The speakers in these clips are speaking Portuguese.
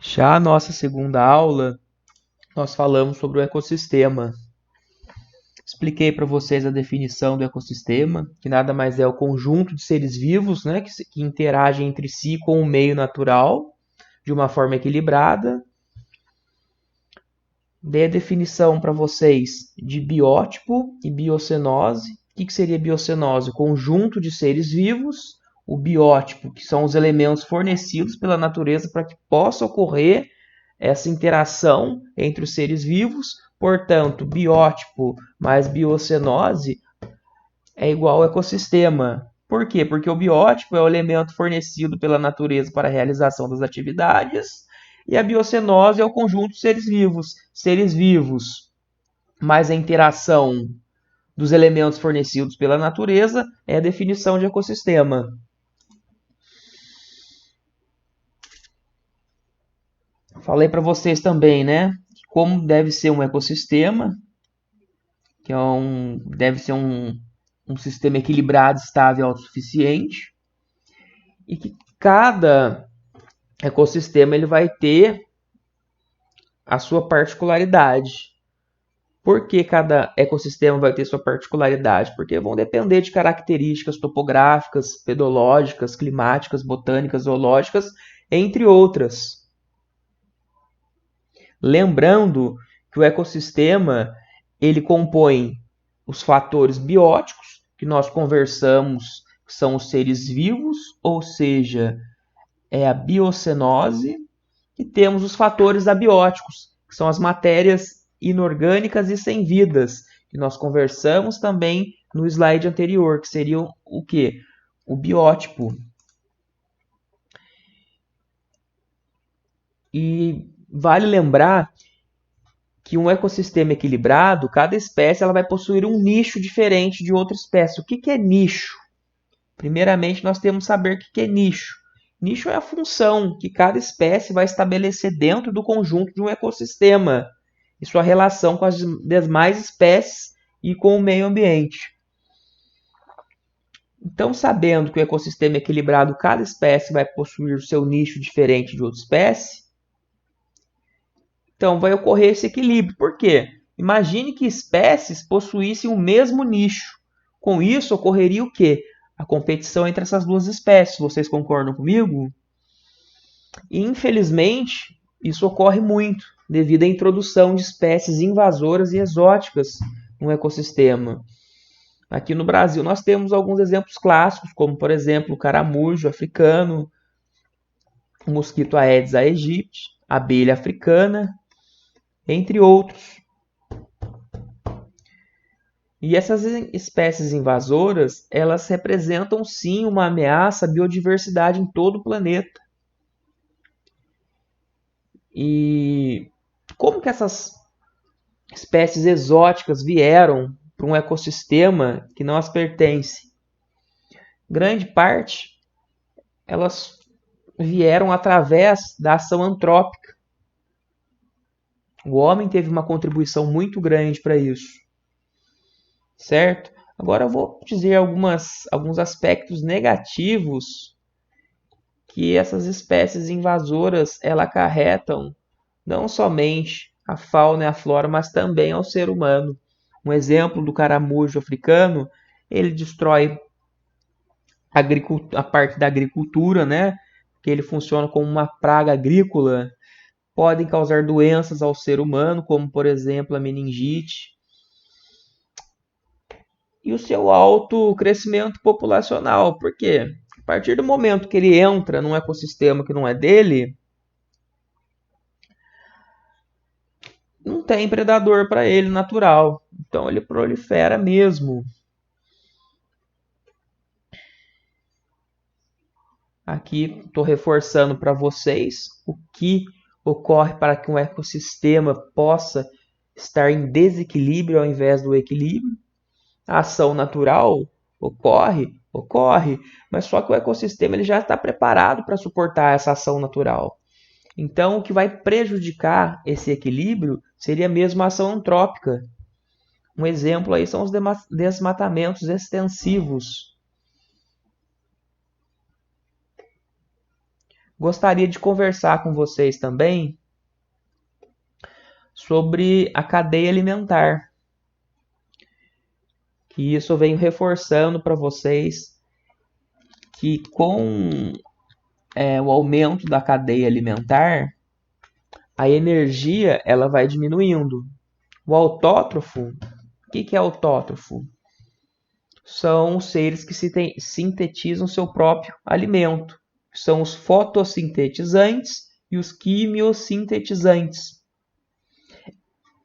Já a nossa segunda aula, nós falamos sobre o ecossistema. Expliquei para vocês a definição do ecossistema, que nada mais é o conjunto de seres vivos, né, que interagem entre si com o meio natural de uma forma equilibrada. Dei a definição para vocês de biótipo e biocenose. O que seria biocenose? O conjunto de seres vivos. O biótipo, que são os elementos fornecidos pela natureza para que possa ocorrer essa interação entre os seres vivos. Portanto, biótipo mais biocenose é igual ao ecossistema. Por quê? Porque o biótipo é o elemento fornecido pela natureza para a realização das atividades e a biocenose é o conjunto de seres vivos. Seres vivos mais a interação dos elementos fornecidos pela natureza é a definição de ecossistema. Falei para vocês também, né, como deve ser um ecossistema, que deve ser um sistema equilibrado, estável e autossuficiente, e que cada ecossistema ele vai ter a sua particularidade. Por que cada ecossistema vai ter sua particularidade? Porque vão depender de características topográficas, pedológicas, climáticas, botânicas, zoológicas, entre outras. Lembrando que o ecossistema ele compõe os fatores bióticos, que nós conversamos, que são os seres vivos, ou seja, é a biocenose, e temos os fatores abióticos, que são as matérias inorgânicas e sem vidas, que nós conversamos também no slide anterior, que seriam o quê? O biótipo. E vale lembrar que um ecossistema equilibrado, cada espécie ela vai possuir um nicho diferente de outra espécie. O que é nicho? Primeiramente, nós temos que saber o que é nicho. Nicho é a função que cada espécie vai estabelecer dentro do conjunto de um ecossistema e sua relação com as demais espécies e com o meio ambiente. Então, sabendo que o ecossistema é equilibrado, cada espécie vai possuir o seu nicho diferente de outra espécie, então vai ocorrer esse equilíbrio. Por quê? Imagine que espécies possuíssem o mesmo nicho. Com isso, ocorreria o quê? A competição entre essas duas espécies. Vocês concordam comigo? E, infelizmente, isso ocorre muito devido à introdução de espécies invasoras e exóticas no ecossistema. Aqui no Brasil nós temos alguns exemplos clássicos, como por exemplo o caramujo africano, o mosquito Aedes aegypti, a abelha africana, entre outros. E essas espécies invasoras, elas representam sim uma ameaça à biodiversidade em todo o planeta. E como que essas espécies exóticas vieram para um ecossistema que não as pertence? Grande parte, elas vieram através da ação antrópica. O homem teve uma contribuição muito grande para isso. Certo? Agora eu vou dizer alguns aspectos negativos que essas espécies invasoras elas acarretam não somente à fauna e à flora, mas também ao ser humano. Um exemplo do caramujo africano, ele destrói a parte da agricultura, né? Que ele funciona como uma praga agrícola. Podem causar doenças ao ser humano, como por exemplo a meningite. E o seu alto crescimento populacional. Por quê? A partir do momento que ele entra num ecossistema que não é dele, não tem predador para ele natural. Então ele prolifera mesmo. Aqui estou reforçando para vocês o que ocorre para que um ecossistema possa estar em desequilíbrio ao invés do equilíbrio. A ação natural ocorre, mas só que o ecossistema ele já está preparado para suportar essa ação natural. Então, o que vai prejudicar esse equilíbrio seria mesmo a ação antrópica. Um exemplo aí são os desmatamentos extensivos. Gostaria de conversar com vocês também sobre a cadeia alimentar. Que isso eu venho reforçando para vocês que com o aumento da cadeia alimentar, a energia ela vai diminuindo. O autótrofo, o que é autótrofo? São os seres que sintetizam seu próprio alimento. São os fotossintetizantes e os quimiosintetizantes.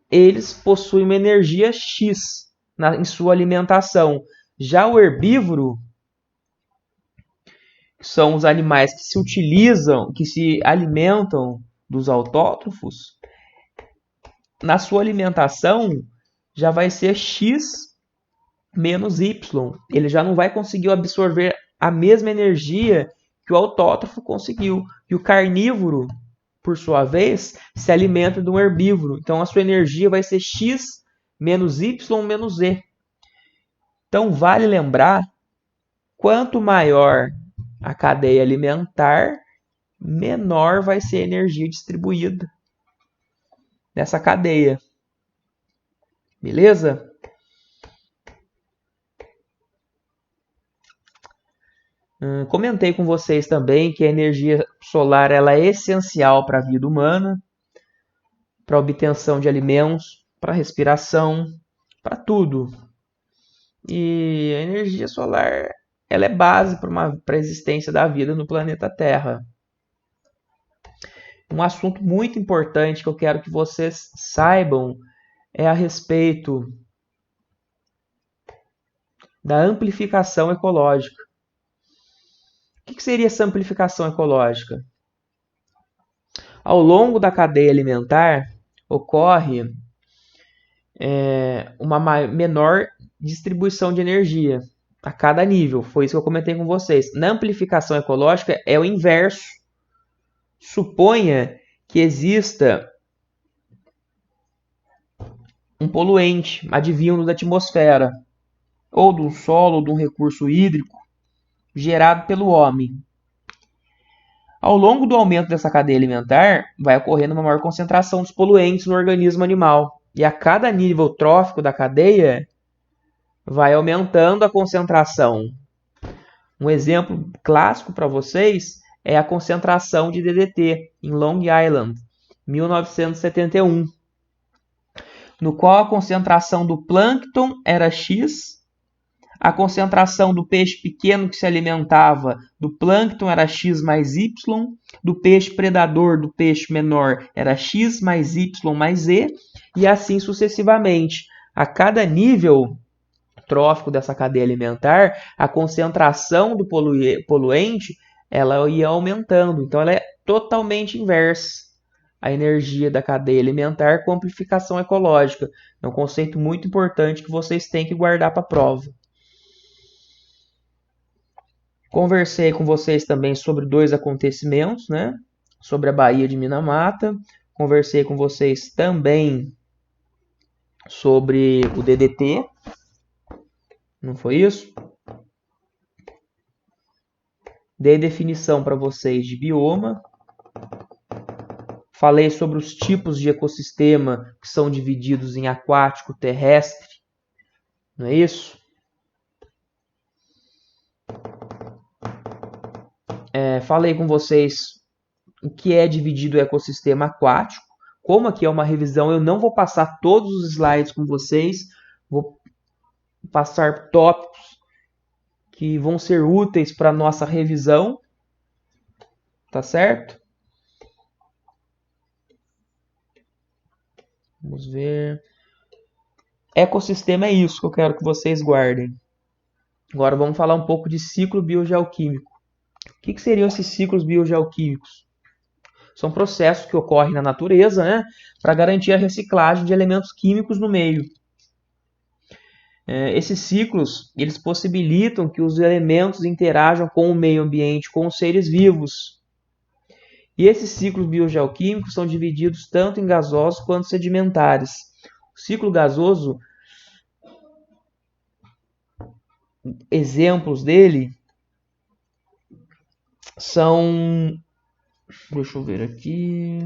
Eles possuem uma energia X em sua alimentação. Já o herbívoro, que são os animais que se utilizam, que se alimentam dos autótrofos, na sua alimentação já vai ser X menos Y. Ele já não vai conseguir absorver a mesma energia que o autótrofo conseguiu. E o carnívoro, por sua vez, se alimenta de um herbívoro. Então a sua energia vai ser X menos Y menos Z. Então vale lembrar, quanto maior a cadeia alimentar, menor vai ser a energia distribuída nessa cadeia. Beleza? Comentei com vocês também que a energia solar ela é essencial para a vida humana, para a obtenção de alimentos, para a respiração, para tudo. E a energia solar ela é base para a existência da vida no planeta Terra. Um assunto muito importante que eu quero que vocês saibam é a respeito da amplificação ecológica. O que seria essa amplificação ecológica? Ao longo da cadeia alimentar, ocorre uma menor distribuição de energia a cada nível. Foi isso que eu comentei com vocês. Na amplificação ecológica é o inverso. Suponha que exista um poluente advindo da atmosfera, ou do solo, ou de um recurso hídrico, gerado pelo homem. Ao longo do aumento dessa cadeia alimentar, vai ocorrendo uma maior concentração dos poluentes no organismo animal. E a cada nível trófico da cadeia, vai aumentando a concentração. Um exemplo clássico para vocês é a concentração de DDT em Long Island, 1971, no qual a concentração do plâncton era X, a concentração do peixe pequeno que se alimentava do plâncton era X mais Y, do peixe predador do peixe menor era X mais Y mais Z, e assim sucessivamente. A cada nível trófico dessa cadeia alimentar, a concentração do poluente ela ia aumentando. Então ela é totalmente inversa. A energia da cadeia alimentar com amplificação ecológica. É um conceito muito importante que vocês têm que guardar para a prova. Conversei com vocês também sobre 2 acontecimentos, né? Sobre a Baía de Minamata. Conversei com vocês também sobre o DDT. Não foi isso? Dei definição para vocês de bioma. Falei sobre os tipos de ecossistema que são divididos em aquático, terrestre. Não é isso? Falei com vocês o que é dividido o ecossistema aquático. Como aqui é uma revisão, eu não vou passar todos os slides com vocês. Vou passar tópicos que vão ser úteis para a nossa revisão. Tá certo? Vamos ver. Ecossistema é isso que eu quero que vocês guardem. Agora vamos falar um pouco de ciclo biogeoquímico. O que seriam esses ciclos biogeoquímicos? São processos que ocorrem na natureza, né, para garantir a reciclagem de elementos químicos no meio. Esses ciclos eles possibilitam que os elementos interajam com o meio ambiente, com os seres vivos. E esses ciclos biogeoquímicos são divididos tanto em gasosos quanto sedimentares. O ciclo gasoso, exemplos dele são Deixa eu ver aqui.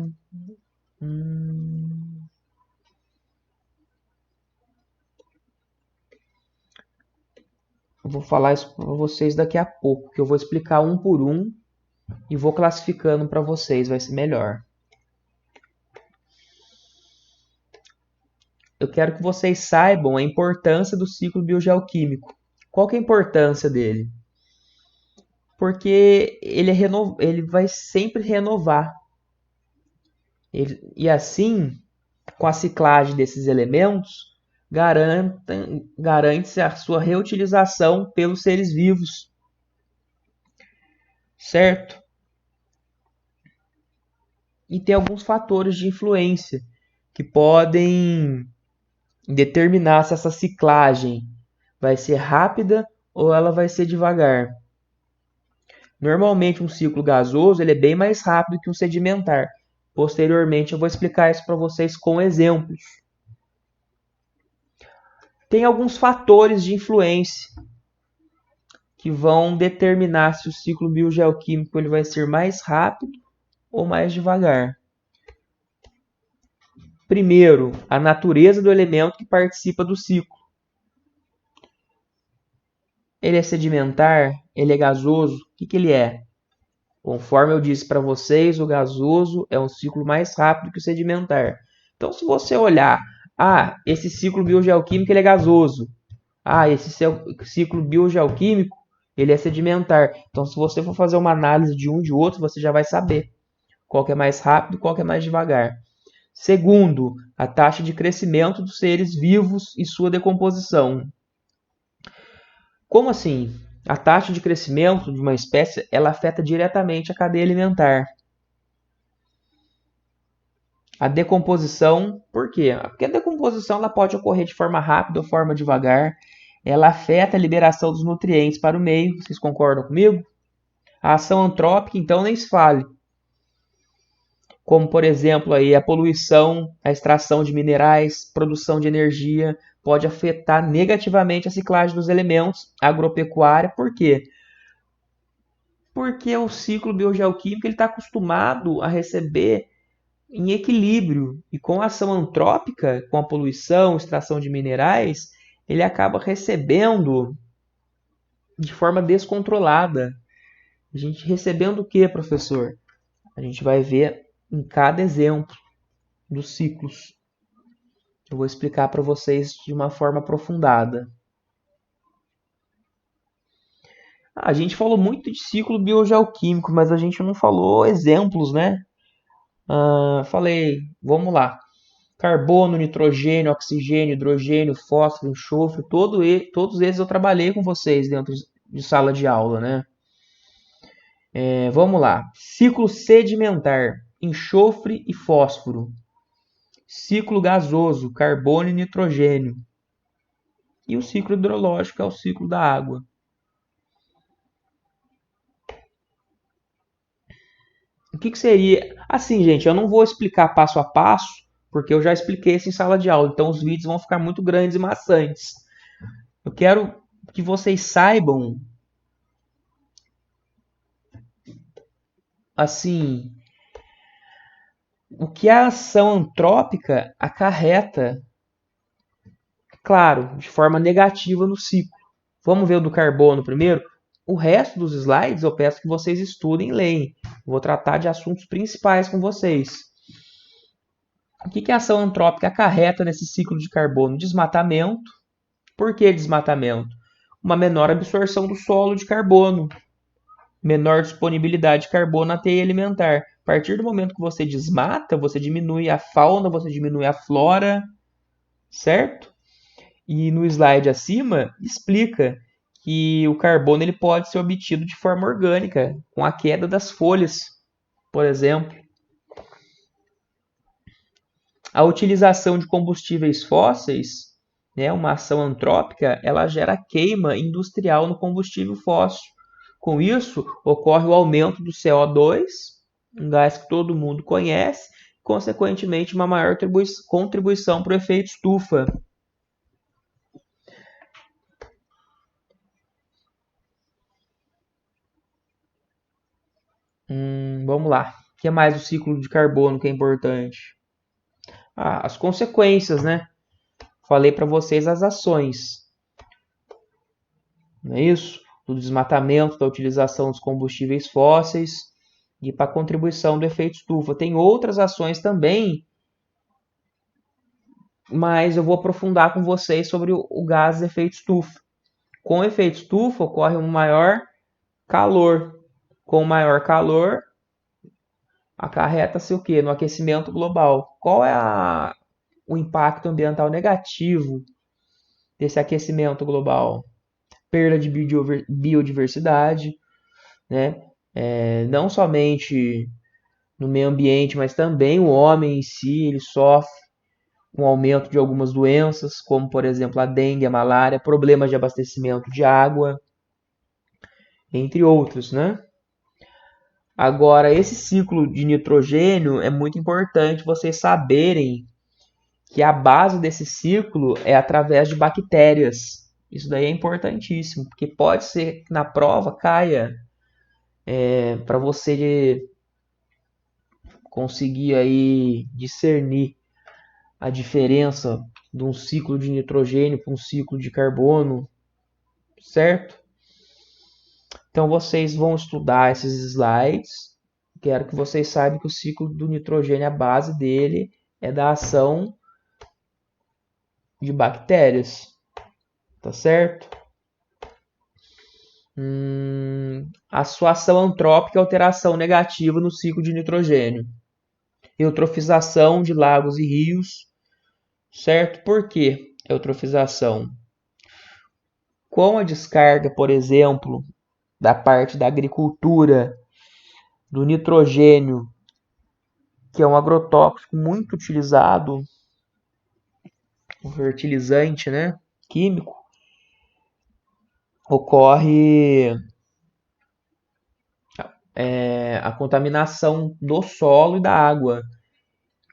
Eu vou falar isso para vocês daqui a pouco, que eu vou explicar um por um e vou classificando para vocês, vai ser melhor. Eu quero que vocês saibam a importância do ciclo biogeoquímico. Qual que é a importância dele? Porque ele vai sempre renovar. E assim, com a ciclagem desses elementos, garante-se a sua reutilização pelos seres vivos, certo? E tem alguns fatores de influência que podem determinar se essa ciclagem vai ser rápida ou ela vai ser devagar. Normalmente um ciclo gasoso ele é bem mais rápido que um sedimentar. Posteriormente eu vou explicar isso para vocês com exemplos. Tem alguns fatores de influência que vão determinar se o ciclo biogeoquímico ele vai ser mais rápido ou mais devagar. Primeiro, a natureza do elemento que participa do ciclo. Ele é sedimentar? Ele é gasoso? O que ele é? Conforme eu disse para vocês, o gasoso é um ciclo mais rápido que o sedimentar. Então, se você olhar, esse ciclo biogeoquímico ele é gasoso. Esse ciclo biogeoquímico ele é sedimentar. Então, se você for fazer uma análise de um e de outro, você já vai saber qual que é mais rápido e qual que é mais devagar. Segundo, a taxa de crescimento dos seres vivos e sua decomposição. Como assim? A taxa de crescimento de uma espécie ela afeta diretamente a cadeia alimentar. A decomposição, por quê? Porque a decomposição ela pode ocorrer de forma rápida ou forma devagar. Ela afeta a liberação dos nutrientes para o meio. Vocês concordam comigo? A ação antrópica, então, nem se fale. Como, por exemplo, aí, a poluição, a extração de minerais, produção de energia, pode afetar negativamente a ciclagem dos elementos, a agropecuária. Por quê? Porque o ciclo biogeoquímico está acostumado a receber em equilíbrio. E com a ação antrópica, com a poluição, extração de minerais, ele acaba recebendo de forma descontrolada. A gente recebendo o que, professor? A gente vai ver em cada exemplo dos ciclos. Eu vou explicar para vocês de uma forma aprofundada. A gente falou muito de ciclo biogeoquímico, mas a gente não falou exemplos, né? Falei, vamos lá. Carbono, nitrogênio, oxigênio, hidrogênio, fósforo, enxofre, todos esses eu trabalhei com vocês dentro de sala de aula, né? Vamos lá. Ciclo sedimentar, enxofre e fósforo. Ciclo gasoso, carbono e nitrogênio. E o ciclo hidrológico é o ciclo da água. O que seria? Assim, gente, eu não vou explicar passo a passo, porque eu já expliquei isso em sala de aula, então os vídeos vão ficar muito grandes e maçantes. Eu quero que vocês saibam, assim, o que a ação antrópica acarreta, claro, de forma negativa no ciclo. Vamos ver o do carbono primeiro? O resto dos slides eu peço que vocês estudem e leem. Vou tratar de assuntos principais com vocês. O que a ação antrópica acarreta nesse ciclo de carbono? Desmatamento. Por que desmatamento? Uma menor absorção do solo de carbono, menor disponibilidade de carbono na teia alimentar. A partir do momento que você desmata, você diminui a fauna, você diminui a flora, certo? E no slide acima explica que o carbono ele pode ser obtido de forma orgânica, com a queda das folhas, por exemplo. A utilização de combustíveis fósseis, né, uma ação antrópica, ela gera queima industrial no combustível fóssil. Com isso, ocorre o aumento do CO2, um gás que todo mundo conhece, consequentemente, uma maior contribuição para o efeito estufa. Vamos lá. que é mais do ciclo de carbono que é importante? As consequências, né? Falei para vocês as ações, não é isso? Do desmatamento, da utilização dos combustíveis fósseis e para a contribuição do efeito estufa. Tem outras ações também, mas eu vou aprofundar com vocês sobre o gás de efeito estufa. Com o efeito estufa ocorre um maior calor. Com maior calor, acarreta-se o quê? No aquecimento global. Qual é o impacto ambiental negativo desse aquecimento global? Perda de biodiversidade, né? Não somente no meio ambiente, mas também o homem em si, ele sofre um aumento de algumas doenças, como por exemplo a dengue, a malária, problemas de abastecimento de água, entre outros, né? Agora, esse ciclo de nitrogênio é muito importante vocês saberem que a base desse ciclo é através de bactérias. Isso daí é importantíssimo, porque pode ser que na prova caia para você conseguir aí discernir a diferença de um ciclo de nitrogênio para um ciclo de carbono, certo? Então vocês vão estudar esses slides. Quero que vocês saibam que o ciclo do nitrogênio, a base dele é da ação de bactérias, tá certo? A sua ação antrópica é alteração negativa no ciclo de nitrogênio. Eutrofização de lagos e rios, certo? Por que eutrofização? Com a descarga, por exemplo, da parte da agricultura, do nitrogênio, que é um agrotóxico muito utilizado, um fertilizante, né, químico, ocorre a contaminação do solo e da água.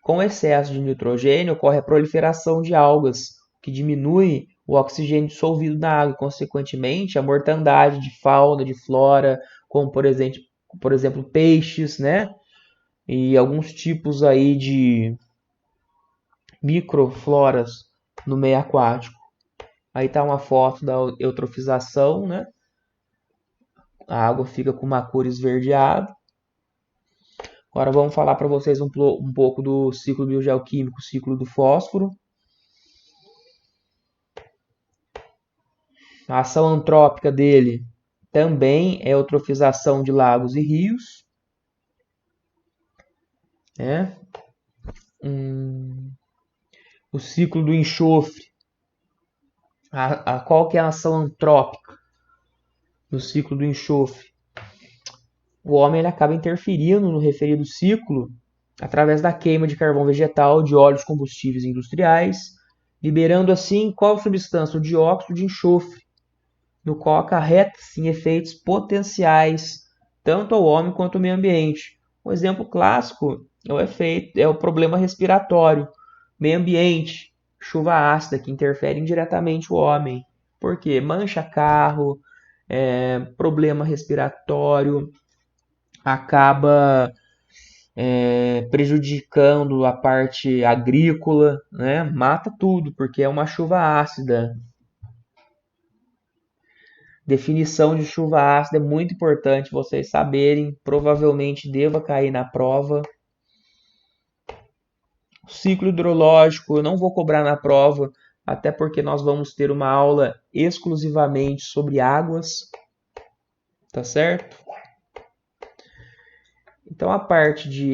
Com excesso de nitrogênio, ocorre a proliferação de algas, que diminui o oxigênio dissolvido na água e, consequentemente, a mortandade de fauna, de flora, como, por exemplo, peixes, né? E alguns tipos aí de microfloras no meio aquático. Aí está uma foto da eutrofização, né? A água fica com uma cor esverdeada. Agora vamos falar para vocês um pouco do ciclo biogeoquímico, o ciclo do fósforo. A ação antrópica dele também é eutrofização de lagos e rios. Né? O ciclo do enxofre. Qual que é a ação antrópica no ciclo do enxofre? O homem ele acaba interferindo no referido ciclo através da queima de carvão vegetal, de óleos combustíveis industriais, liberando assim qual substância? O dióxido de enxofre, no qual acarreta-se em efeitos potenciais tanto ao homem quanto ao meio ambiente. Um exemplo clássico é o problema respiratório, meio ambiente, chuva ácida que interfere indiretamente o homem. Por quê? Mancha carro, problema respiratório, acaba prejudicando a parte agrícola, né? Mata tudo, porque é uma chuva ácida. Definição de chuva ácida é muito importante vocês saberem, provavelmente deva cair na prova. O ciclo hidrológico eu não vou cobrar na prova, até porque nós vamos ter uma aula exclusivamente sobre águas, tá certo? Então a parte de